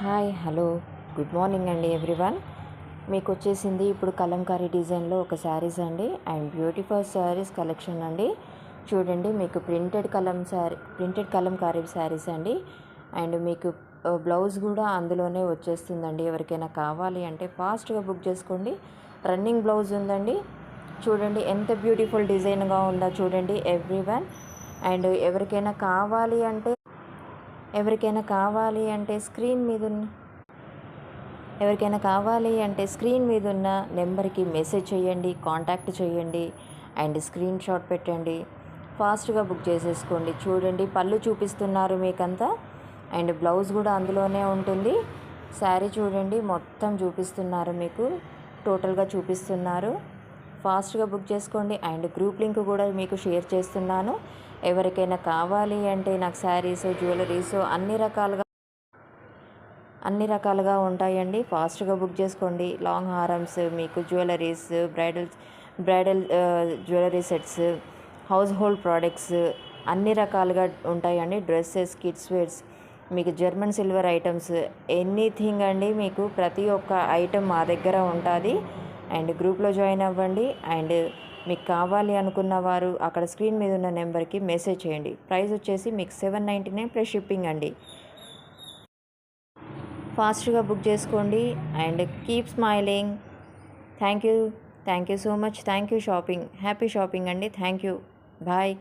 Hi hello good morning అండి everyone. మీకు వచ్చేసింది ఇప్పుడు కలంకారీ డిజైన్లో ఒక శారీస్ అండి అండ్ బ్యూటిఫుల్ శారీస్ కలెక్షన్ అండి. చూడండి, మీకు ప్రింటెడ్ కలంకారీ శారీస్ అండి. అండ్ మీకు బ్లౌజ్ కూడా అందులోనే వచ్చేస్తుందండి. ఎవరికైనా కావాలి అంటే ఫాస్ట్గా బుక్ చేసుకోండి. రన్నింగ్ బ్లౌజ్ ఉందండి. చూడండి ఎంత బ్యూటిఫుల్ డిజైన్గా ఉందో చూడండి ఎవ్రీవన్. అండ్ ఎవరికైనా కావాలి అంటే స్క్రీన్ మీద ఉన్న నెంబర్కి మెసేజ్ చేయండి, కాంటాక్ట్ చేయండి అండ్ స్క్రీన్ షాట్ పెట్టండి. ఫాస్ట్గా బుక్ చేసేసుకోండి. చూడండి, పళ్ళు చూపిస్తున్నారు మీకంతా అండ్ బ్లౌజ్ కూడా అందులోనే ఉంటుంది. శారీ చూడండి మొత్తం చూపిస్తున్నారు, మీకు టోటల్గా చూపిస్తున్నారు. ఫాస్ట్గా బుక్ చేసుకోండి అండ్ గ్రూప్ లింక్ కూడా మీకు షేర్ చేస్తున్నాను. ఎవరికైనా కావాలి అంటే నాకు శారీస్, జ్యువెలరీస్ అన్ని రకాలుగా ఉంటాయండి. ఫాస్ట్గా బుక్ చేసుకోండి. లాంగ్ హారమ్స్, మీకు jewelleries, bridal jewellery sets, house hold products అన్ని రకాలుగా ఉంటాయండి. డ్రెస్సెస్, కిడ్స్ వేర్స్, మీకు జర్మన్ సిల్వర్ ఐటమ్స్, ఎనీథింగ్ అండి. మీకు ప్రతి ఒక్క ఐటెం మా దగ్గర ఉంటుంది. అండ్ గ్రూప్లో జాయిన్ అవ్వండి. అండ్ మీకు కావాలి అనుకున్న వారు అక్కడ స్క్రీన్ మీద ఉన్న నెంబర్కి మెసేజ్ చేయండి. ప్రైస్ వచ్చేసి మీకు 799 ప్లస్ షిప్పింగ్ అండి. ఫాస్ట్గా బుక్ చేసుకోండి and keep smiling. Thank you so much. Thank you shopping. Happy shopping అండి. Thank you. బాయ్.